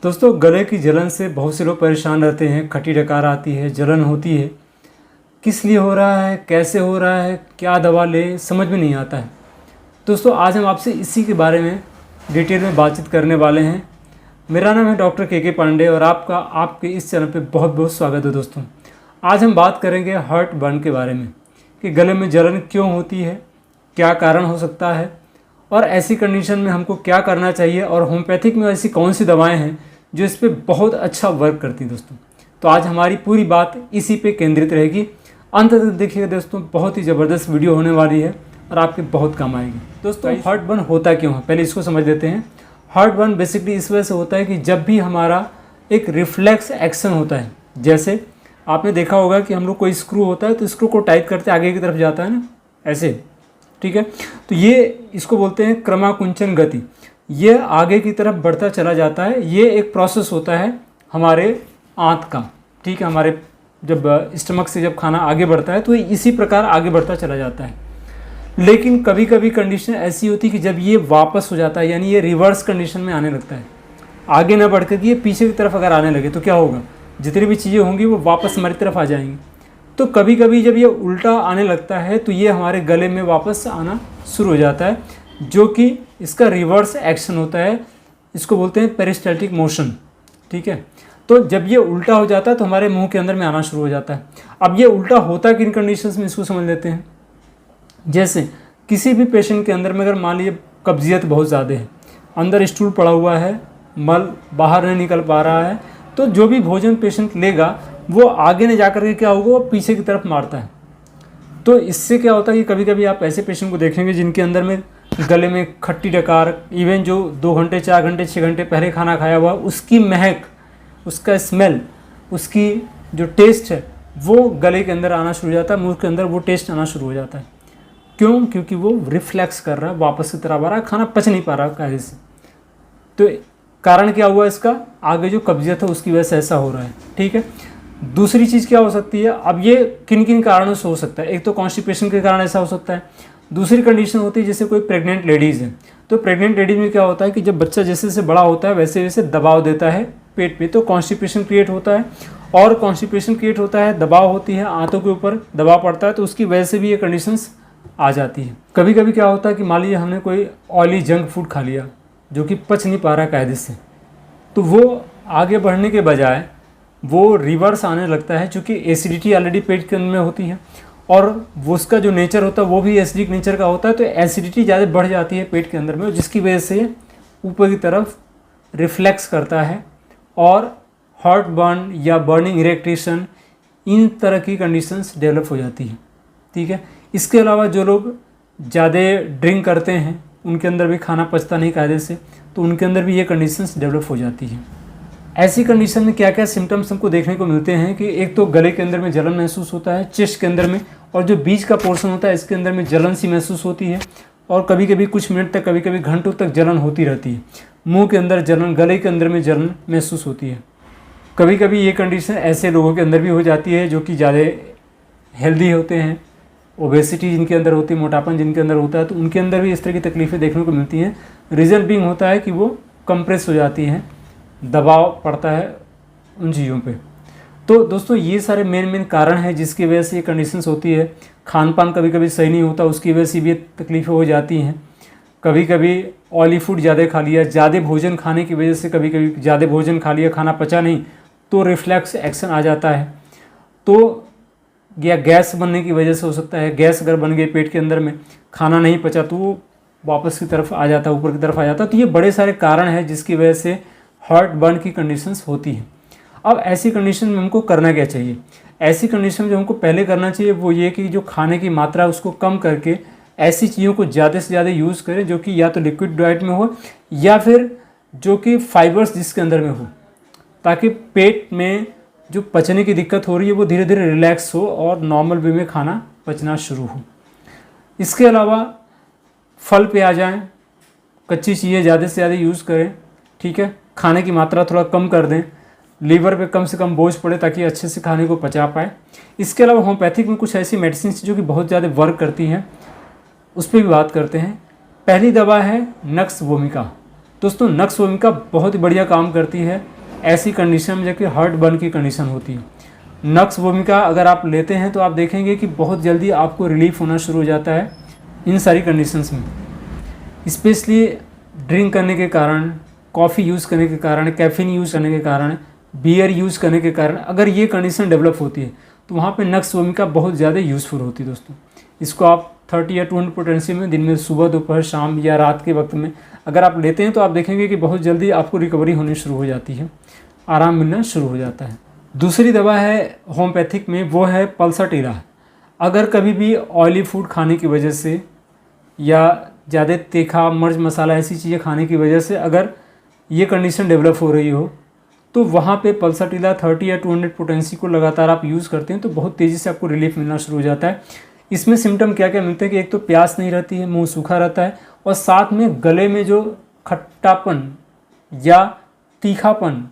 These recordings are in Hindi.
दोस्तों, गले की जलन से बहुत से लोग परेशान रहते हैं। खट्टी डकार आती है, जलन होती है। किस लिए हो रहा है, कैसे हो रहा है, क्या दवा ले, समझ में नहीं आता है। दोस्तों, आज हम आपसे इसी के बारे में डिटेल में बातचीत करने वाले हैं। मेरा नाम है डॉक्टर के पांडे और आपके इस चैनल पे बहुत बहुत स्वागत है। दोस्तों, आज हम बात करेंगे हार्ट बर्न के बारे में कि गले में जलन क्यों होती है, क्या कारण हो सकता है और ऐसी कंडीशन में हमको क्या करना चाहिए और होम्योपैथिक में ऐसी कौन सी दवाएं हैं जो इस पर बहुत अच्छा वर्क करती हैं। दोस्तों, तो आज हमारी पूरी बात इसी पे केंद्रित रहेगी। अंत तक देखिएगा दोस्तों, बहुत ही ज़बरदस्त वीडियो होने वाली है और आपके बहुत काम आएगी। दोस्तों, हार्ट बर्न होता क्यों है, पहले इसको समझ लेते हैं। हार्ट बर्न बेसिकली इस वजह से होता है कि जब भी हमारा एक रिफ्लेक्स एक्शन होता है, जैसे आपने देखा होगा कि हम लोग कोई स्क्रू होता है तो स्क्रू को टाइट करते आगे की तरफ जाता है ना, ऐसे, ठीक है। तो ये इसको बोलते हैं क्रमाकुंचन गति। ये आगे की तरफ बढ़ता चला जाता है। ये एक प्रोसेस होता है हमारे आंत का, ठीक है। हमारे जब स्टमक से जब खाना आगे बढ़ता है तो ये इसी प्रकार आगे बढ़ता चला जाता है। लेकिन कभी कभी कंडीशन ऐसी होती है कि जब ये वापस हो जाता है, यानी ये रिवर्स कंडीशन में आने लगता है, आगे ना बढ़ कर ये पीछे की तरफ अगर आने लगे तो क्या होगा, जितनी भी चीज़ें होंगी वो वापस हमारी तरफ आ जाएंगी। तो कभी कभी जब ये उल्टा आने लगता है तो ये हमारे गले में वापस आना शुरू हो जाता है, जो कि इसका रिवर्स एक्शन होता है। इसको बोलते हैं पेरिस्टैल्टिक मोशन, ठीक है। तो जब ये उल्टा हो जाता है तो हमारे मुंह के अंदर में आना शुरू हो जाता है। अब ये उल्टा होता किन कंडीशंस में, इसको समझ लेते हैं। जैसे किसी भी पेशेंट के अंदर में अगर मान लीजिए कब्जियत बहुत ज़्यादा है, अंदर स्टूल पड़ा हुआ है, मल बाहर नहीं निकल पा रहा है, तो जो भी भोजन पेशेंट लेगा वो आगे नहीं जाकर के क्या होगा, वो पीछे की तरफ मारता है। तो इससे क्या होता है कि कभी कभी आप ऐसे पेशेंट को देखेंगे जिनके अंदर में गले में खट्टी डकार, इवन जो 2 घंटे 4 घंटे 6 घंटे पहले खाना खाया हुआ, उसकी महक, उसका स्मेल, उसकी जो टेस्ट है वो गले के अंदर आना शुरू हो जाता है, मुंह के अंदर वो टेस्ट आना शुरू हो जाता है। क्यों? क्योंकि वो रिफ्लेक्स कर रहा है, वापस की तरफ आ रहा है, खाना पच नहीं पा रहा कायदे से। तो कारण क्या हुआ इसका, आगे जो कब्जियत है उसकी वजह से ऐसा हो रहा है, ठीक है। दूसरी चीज़ क्या हो सकती है, अब ये किन किन कारणों से हो सकता है। एक तो कॉन्स्टिपेशन के कारण ऐसा हो सकता है। दूसरी कंडीशन होती है जैसे कोई प्रेग्नेंट लेडीज़ है, तो प्रेग्नेंट लेडीज़ में क्या होता है कि जब बच्चा जैसे जैसे बड़ा होता है वैसे वैसे दबाव देता है पेट पे, तो कॉन्स्टिपेशन क्रिएट होता है। और कॉन्स्टिपेशन क्रिएट होता है, दबाव होती है, आंतों के ऊपर दबाव पड़ता है, तो उसकी वजह से भी ये कंडीशंस आ जाती है। कभी कभी क्या होता है कि मान लीजिए हमने कोई ऑयली जंक फूड खा लिया जो कि पच नहीं पा रहा है कायदे से, तो वो आगे बढ़ने के बजाय वो रिवर्स आने लगता है, क्योंकि एसिडिटी ऑलरेडी पेट के अंदर में होती है और वो उसका जो नेचर होता है वो भी एसिडिक नेचर का होता है। तो एसिडिटी ज़्यादा बढ़ जाती है पेट के अंदर में, जिसकी वजह से ऊपर की तरफ रिफ्लेक्स करता है और हार्ट बर्न या बर्निंग इरिटेशन, इन तरह की कंडीशंस डेवलप हो जाती हैं, ठीक है। इसके अलावा जो लोग ज़्यादा ड्रिंक करते हैं उनके अंदर भी खाना पचता नहीं कायदे से, तो उनके अंदर भी ये कंडीशंस डेवलप हो जाती हैं। ऐसी कंडीशन में क्या क्या सिम्टम्स हमको देखने को मिलते हैं कि एक तो गले के अंदर में जलन महसूस होता है, चेस्ट के अंदर में, और जो बीच का पोर्शन होता है इसके अंदर में जलन सी महसूस होती है, और कभी कभी कुछ मिनट तक, कभी कभी घंटों तक जलन होती रहती है। मुंह के अंदर जलन, गले के अंदर में जलन महसूस होती है। कभी कभी ये कंडीशन ऐसे लोगों के अंदर भी हो जाती है जो कि ज़्यादा हेल्दी होते हैं, ओबेसिटी जिनके अंदर होती है, मोटापन जिनके अंदर होता है, तो उनके अंदर भी इस तरह की तकलीफ़ें देखने को मिलती हैं। रीज़न बिंग होता है कि वो कंप्रेस हो जाती हैं, दबाव पड़ता है उन चीज़ों पे। तो दोस्तों, ये सारे मेन कारण हैं जिसकी वजह से ये कंडीशंस होती है। खान पान कभी कभी सही नहीं होता, उसकी वजह से भी तकलीफ़ें हो जाती हैं। कभी कभी ऑयली फूड ज़्यादा खा लिया, ज़्यादा भोजन खाने की वजह से, कभी कभी ज़्यादा भोजन खा लिया, खाना पचा नहीं, तो रिफ्लेक्स एक्शन आ जाता है। तो या गैस बनने की वजह से हो सकता है, गैस अगर बन गई पेट के अंदर में, खाना नहीं पचा तो वो वापस की तरफ आ जाता है, ऊपर की तरफ आ जाता है। तो ये बड़े सारे कारण हैं जिसकी वजह से हार्ट बर्न की कंडीशंस होती हैं। अब ऐसी कंडीशन में हमको करना क्या चाहिए? ऐसी कंडीशन में जो हमको पहले करना चाहिए वो ये कि जो खाने की मात्रा है उसको कम करके ऐसी चीज़ों को ज़्यादा से ज़्यादा यूज़ करें जो कि या तो लिक्विड डाइट में हो या फिर जो कि फाइबर्स जिसके अंदर में हो, ताकि पेट में जो पचने की दिक्कत हो रही है वो धीरे धीरे रिलैक्स हो और नॉर्मल वे में खाना पचना शुरू हो। इसके अलावा फल पे आ जाएं, कच्ची चीज़ें ज़्यादा से ज़्यादा यूज़ करें, ठीक है। खाने की मात्रा थोड़ा कम कर दें, लीवर पे कम से कम बोझ पड़े ताकि अच्छे से खाने को पचा पाए। इसके अलावा होम्योपैथिक में कुछ ऐसी मेडिसिन जो कि बहुत ज़्यादा वर्क करती हैं, उस पर भी बात करते हैं। पहली दवा है नक्स वोमिका। दोस्तों नक्स भूमिका बहुत ही बढ़िया काम करती है ऐसी कंडीशन में जबकि हार्ट बर्न की कंडीशन होती है। नक्स भूमिका अगर आप लेते हैं तो आप देखेंगे कि बहुत जल्दी आपको रिलीफ होना शुरू हो जाता है इन सारी कंडीशंस में। स्पेशली ड्रिंक करने के कारण, कॉफ़ी यूज़ करने के कारण, कैफीन यूज़ करने के कारण, बियर यूज़ करने के कारण अगर ये कंडीशन डेवलप होती है तो वहाँ पे नक्स भूमिका बहुत ज़्यादा यूज़फुल होती है दोस्तों। इसको आप 30 या 200 पोटेंसी में दिन में सुबह, दोपहर, शाम या रात के वक्त में अगर आप लेते हैं तो आप देखेंगे कि बहुत जल्दी आपको रिकवरी होनी शुरू हो जाती है, आराम मिलना शुरू हो जाता है। दूसरी दवा है होम्योपैथिक में, वो है पल्साटिला। अगर कभी भी ऑयली फूड खाने की वजह से या ज़्यादा तीखा, मिर्च, मसाला ऐसी चीज़ें खाने की वजह से अगर ये कंडीशन डेवलप हो रही हो तो वहाँ पे पल्साटिला 30 या 200 पोटेंसी को लगातार आप यूज़ करते हैं तो बहुत तेज़ी से आपको रिलीफ मिलना शुरू हो जाता है। इसमें सिम्टम क्या क्या मिलते हैं कि एक तो प्यास नहीं रहती है, मुंह सूखा रहता है और साथ में गले में जो खट्टापन या तीखापन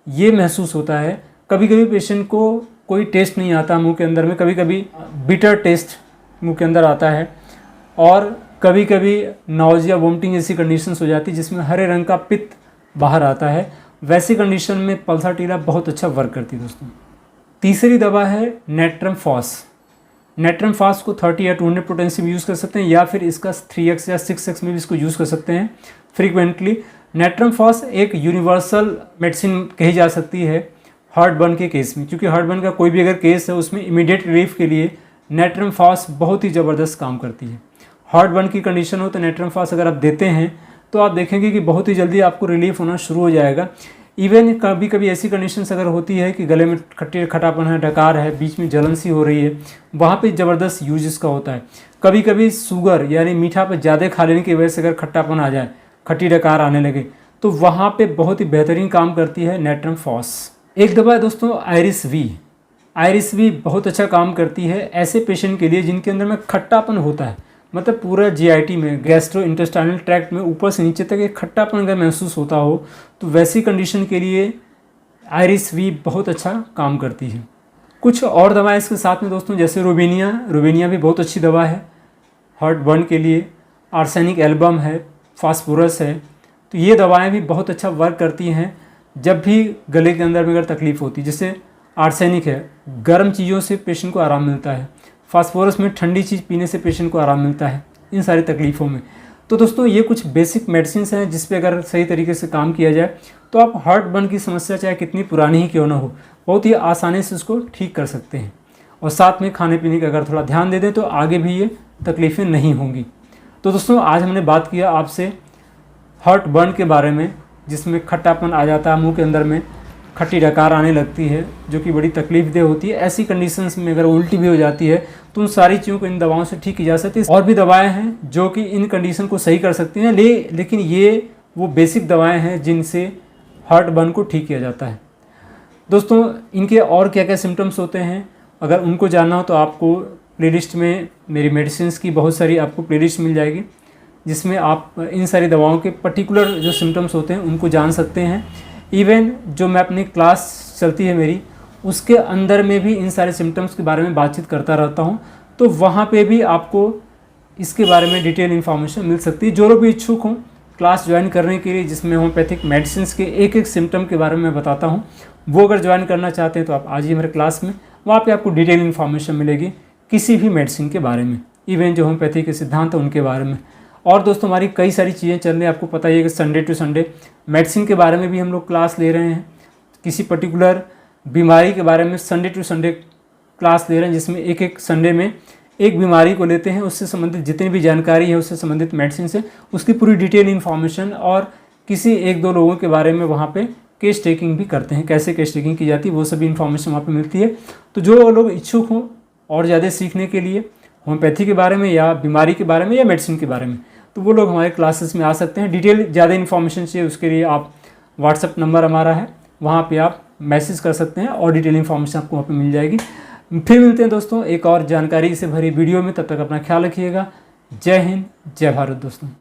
ये महसूस होता है। कभी कभी पेशेंट को कोई टेस्ट नहीं आता मुंह के अंदर में, कभी कभी बिटर टेस्ट मुंह के अंदर आता है और कभी कभी नाउजिया, वोमिटिंग जैसी कंडीशंस हो जाती है जिसमें हरे रंग का पित्त बाहर आता है। वैसी कंडीशन में पल्साटिला बहुत अच्छा वर्क करती है दोस्तों। तीसरी दवा है नेट्रम फॉस। नेट्रम फॉस को 30 या 200 पोटेंसी में यूज़ कर सकते हैं या फिर इसका 3x या 6x में भी इसको यूज़ कर सकते हैं फ्रीक्वेंटली। नेट्रम फॉस एक यूनिवर्सल मेडिसिन कही जा सकती है हार्ट बर्न के केस में, क्योंकि हार्ट बर्न का कोई भी अगर केस है उसमें इमीडिएट रिलीफ के लिए नेट्रम फॉस बहुत ही ज़बरदस्त काम करती है। हार्ट बर्न की कंडीशन हो तो नेट्रम फॉस अगर आप देते हैं तो आप देखेंगे कि बहुत ही जल्दी आपको रिलीफ होना शुरू हो जाएगा। इवन कभी कभी ऐसी कंडीशंस अगर होती है कि गले में खटापन है, डकार है, बीच में जलन सी हो रही है, वहाँ पे ज़बरदस्त यूज इसका होता है। कभी कभी शुगर यानी मीठा पर ज़्यादा खा लेने की वजह से अगर खट्टापन आ जाए, खट्टी डकार आने लगे, तो वहाँ पे बहुत ही बेहतरीन काम करती है नेट्रम फॉस। एक दवा है दोस्तों आयरिस वी। आयरिस वी बहुत अच्छा काम करती है ऐसे पेशेंट के लिए जिनके अंदर में खट्टापन होता है, मतलब पूरा जीआईटी में, गैस्ट्रो इंटेस्टाइनल ट्रैक्ट में ऊपर से नीचे तक एक खट्टापन अगर महसूस होता हो तो वैसी कंडीशन के लिए आयरिस वी बहुत अच्छा काम करती है। कुछ और दवाएं इसके साथ में दोस्तों, जैसे रुबेनिया भी बहुत अच्छी दवा है हार्ट बर्न के लिए। आर्सेनिक एल्बम है, फास्फोरस है, तो ये दवाएं भी बहुत अच्छा वर्क करती हैं जब भी गले के अंदर में अगर तकलीफ़ होती है। जैसे आर्सेनिक है, गर्म चीज़ों से पेशेंट को आराम मिलता है। फास्फोरस में ठंडी चीज़ पीने से पेशेंट को आराम मिलता है इन सारी तकलीफ़ों में। तो दोस्तों ये कुछ बेसिक मेडिसिन हैं जिस पे अगर सही तरीके से काम किया जाए तो आप हार्ट बर्न की समस्या चाहे कितनी पुरानी ही क्यों ना हो, बहुत ही आसानी से उसको ठीक कर सकते हैं। और साथ में खाने पीने का अगर थोड़ा ध्यान दे दें तो आगे भी ये तकलीफ़ें नहीं होंगी। तो दोस्तों आज हमने बात किया आपसे हार्ट बर्न के बारे में, जिसमें खट्टापन आ जाता है, मुँह के अंदर में खट्टी डकार आने लगती है जो कि बड़ी तकलीफदेह होती है। ऐसी कंडीशंस में अगर उल्टी भी हो जाती है तो उन सारी चीज़ों को इन दवाओं से ठीक की जा सकती है। और भी दवाएं हैं जो कि इन कंडीशन को सही कर सकती हैं, लेकिन ये वो बेसिक दवाएं हैं जिनसे हार्ट बर्न को ठीक किया जाता है। दोस्तों इनके और क्या क्या सिम्टम्स होते हैं अगर उनको जानना हो तो आपको प्लेलिस्ट में मेरी मेडिसिन की बहुत सारी आपको प्लेलिस्ट मिल जाएगी, जिसमें आप इन सारी दवाओं के पर्टिकुलर जो सिम्टम्स होते हैं उनको जान सकते हैं। इवन जो मैं अपनी क्लास चलती है मेरी, उसके अंदर में भी इन सारे सिम्टम्स के बारे में बातचीत करता रहता हूँ, तो वहाँ पे भी आपको इसके बारे में डिटेल इन्फॉर्मेशन मिल सकती है। जो लोग भी इच्छुक हों क्लास ज्वाइन करने के लिए, जिसमें होम्योपैथिक मेडिसिन के एक एक सिम्टम के बारे में मैं बताता हूँ, वो अगर ज्वाइन करना चाहते हैं तो आप आ जाइए मेरे क्लास में। वहाँ पे आपको डिटेल इन्फॉर्मेशन मिलेगी किसी भी मेडिसिन के बारे में, इवन जो होम्योपैथी के सिद्धांत हैं उनके बारे में। और दोस्तों हमारी कई सारी चीज़ें चल रही हैं, आपको पता ही है कि संडे टू संडे मेडिसिन के बारे में भी हम लोग क्लास ले रहे हैं। किसी पर्टिकुलर बीमारी के बारे में संडे टू संडे क्लास ले रहे हैं, जिसमें एक एक संडे में एक बीमारी को लेते हैं, उससे संबंधित जितनी भी जानकारी है, उससे संबंधित मेडिसिन से उसकी पूरी डिटेल इन्फॉर्मेशन, और किसी एक दो लोगों के बारे में वहाँ पे केस टेकिंग भी करते हैं, कैसे केस टेकिंग की जाती है वो सभी इन्फॉर्मेशन वहाँ पे मिलती है। तो जो लोग इच्छुक हों और ज़्यादा सीखने के लिए होम्योपैथी के बारे में या बीमारी के बारे में या मेडिसिन के बारे में, तो वो लोग हमारे क्लासेस में आ सकते हैं। डिटेल ज़्यादा इन्फॉर्मेशन चाहिए उसके लिए आप व्हाट्सअप नंबर हमारा है, वहाँ पे आप मैसेज कर सकते हैं और डिटेल इन्फॉर्मेशन आपको वहाँ पे मिल जाएगी। फिर मिलते हैं दोस्तों एक और जानकारी से भरी वीडियो में, तब तक अपना ख्याल रखिएगा। जय हिंद, जय भारत दोस्तों।